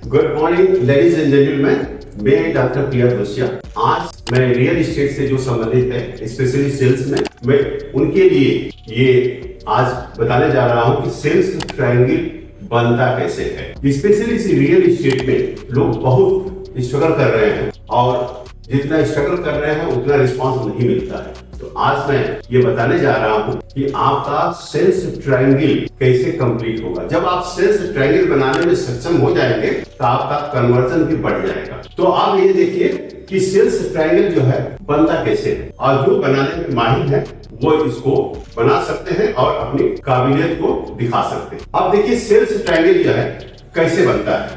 Good morning ladies and gentleman, मैं doctor प्रिया Josiah. आज मैं रियल एस्टेट से जो संबंधित है, स्पेशली सेल्स में, मैं उनके लिए ये आज बताने जा रहा हूँ कि सेल्स ट्रायंगल बनता कैसे है। स्पेशली रियल एस्टेट में लोग बहुत स्ट्रगल कर रहे हैं और जितना स्ट्रगल कर रहे हैं उतना रिस्पॉन्स नहीं मिलता है। तो आज मैं ये बताने जा रहा हूँ कि आपका सेल्स ट्रायंगल कैसे कंप्लीट होगा। जब आप सेल्स ट्रायंगल बनाने में सक्षम हो जाएंगे तो आपका कन्वर्जन भी बढ़ जाएगा। तो आप ये देखिए कि सेल्स ट्रायंगल जो है बनता कैसे है, और जो बनाने में माहिर है वो इसको बना सकते हैं और अपनी काबिलियत को दिखा सकते हैं। अब देखिए सेल्स ट्रायंगल जो है कैसे बनता है।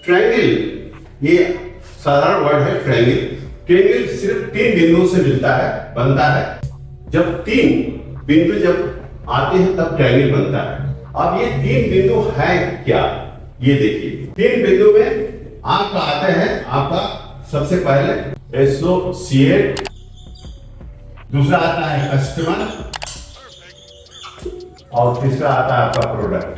ट्रायंगल ये साधारण वर्ड है। ट्रायंगल सिर्फ 3 बिंदुओं से मिलता है, बनता है। जब 3 बिंदु जब आते हैं तब ट्रायंगल बनता है। अब ये 3 बिंदु है क्या, ये देखिए। 3 बिंदु में आपका आता है आपका सबसे पहले एसोसिएट, दूसरा आता है कस्टमर और तीसरा आता है आपका प्रोडक्ट।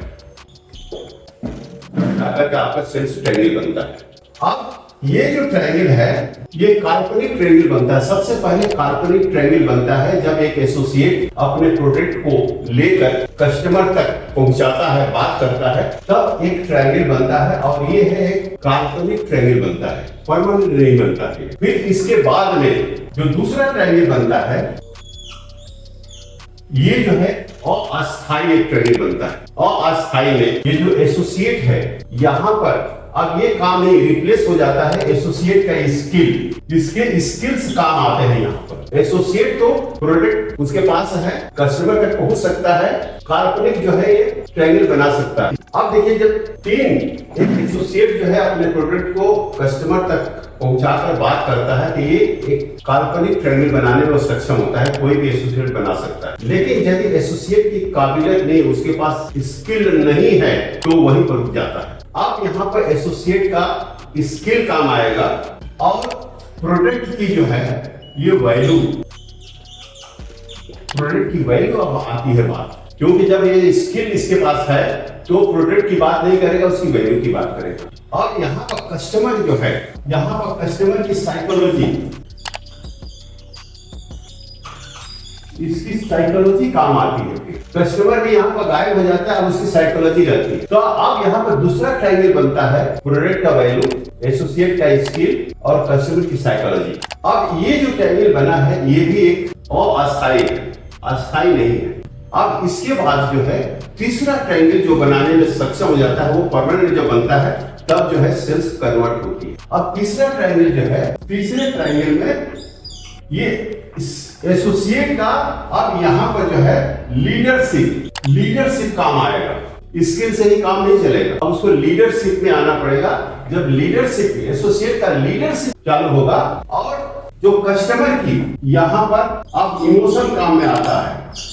आपका सेल्स ट्रायंगल बनता है। अब ये जो ट्रायंगल है ये काल्पनिक ट्रायंगल बनता है। सबसे पहले काल्पनिक ट्रायंगल बनता है जब एक एसोसिएट अपने प्रोडक्ट को लेकर कस्टमर तक पहुंचाता है, बात करता है, तब एक ट्रायंगल बनता है। और ये है एक काल्पनिक ट्रायंगल बनता है, परमानेंट नहीं बनता है। फिर इसके बाद में जो दूसरा ट्रायंगल बनता है ये जो है अस्थायी एक ट्रायंगल बनता है। अस्थायी में ये जो एसोसिएट है यहाँ पर अब ये काम नहीं, रिप्लेस हो जाता है एसोसिएट का स्किल। इसके स्किल्स काम आते हैं यहाँ पर। एसोसिएट तो प्रोडक्ट उसके पास है, कस्टमर तक पहुंच सकता है, काल्पनिक जो है ये ट्रायंगल बना सकता है। अब देखिए जब एक एसोसिएट जो है अपने प्रोडक्ट को कस्टमर तक पहुंचाकर बात करता है कि ये एक काल्पनिक ट्रायंगल बनाने में सक्षम होता है। कोई भी एसोसिएट बना सकता है, लेकिन यदि एसोसिएट की काबिलियत नहीं, उसके पास स्किल नहीं है, तो वहीं पर रुक जाता है। अब यहाँ पर एसोसिएट का स्किल काम आएगा और प्रोडक्ट की जो है ये वैल्यू, प्रोडक्ट की वैल्यू अब आती है बात। क्योंकि जब ये स्किल इसके पास है तो प्रोडक्ट की बात नहीं करेगा, उसकी वैल्यू की बात करेगा। और यहाँ पर कस्टमर जो है, यहाँ पर कस्टमर की साइकोलॉजी, इसकी साइकोलॉजी काम आती है। कस्टमर भी यहाँ पर गायब हो जाता है और उसकी साइकोलॉजी रहती है। तो अब यहाँ पर दूसरा ट्रायंगल बनता है, प्रोडक्ट का वैल्यू, एसोसिएट का स्किल और कस्टमर की साइकोलॉजी। अब ये जो ट्रायंगल बना है ये भी एक अस्थायी है, अस्थायी नहीं है। अब इसके बाद जो है तीसरा ट्रायंगल जो बनाने में सक्षम हो जाता है, वो परमानेंट जब बनता है तब जो है सेल्स कन्वर्ट होती है। अब तीसरा ट्रायंगल जो है, तीसरे ट्रायंगल में ये एसोसिएट का अब यहाँ पर जो है लीडरशिप काम आएगा। स्किल से ही काम नहीं चलेगा, अब उसको लीडरशिप में आना पड़ेगा। जब लीडरशिप, एसोसिएट का लीडरशिप चालू होगा और जो कस्टमर की यहाँ पर अब इमोशन काम में आता है।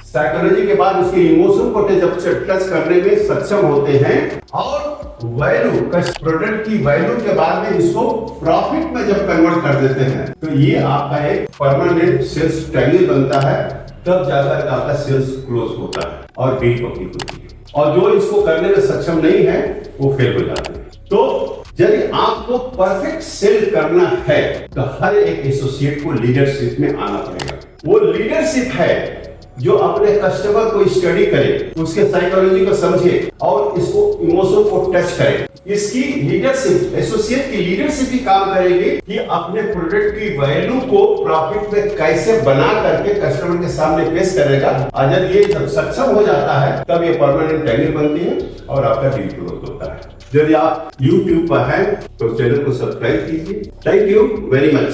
साइकोलॉजी के बाद उसके इमोशन को जब टच करने में सक्षम होते हैं और वैल्यू, प्रोडक्ट की वैल्यू के बाद में इसको प्रॉफिट में जब कन्वर्ट कर देते हैं, तो ये आपका एक परमानेंट सेल्स ट्रायंगल बनता है। तब जाकर आपका सेल्स क्लोज होता है और डील पक्की होती है। और जो इसको करने में सक्षम नहीं है वो फेल हो जाते हैं। तो यदि आपको परफेक्ट सेल करना है तो हर एक एसोसिएट को लीडरशिप में आना पड़ेगा। वो लीडरशिप है जो अपने कस्टमर को स्टडी करे, उसके साइकोलॉजी को समझे और इसको इमोशन को टच करे। इसकी लीडरशिप, एसोसिएट की लीडरशिप ही काम करेगी कि अपने प्रोडक्ट की वैल्यू को प्रॉफिट में कैसे बना करके कस्टमर के सामने पेश करेगा। और जब ये जब सक्षम हो जाता है तब ये परमानेंट ट्रायंगल बनती है और आपका डील क्लोज होता है। यदि आप YouTube पर हैं तो चैनल को सब्सक्राइब कीजिए। Thank you very much.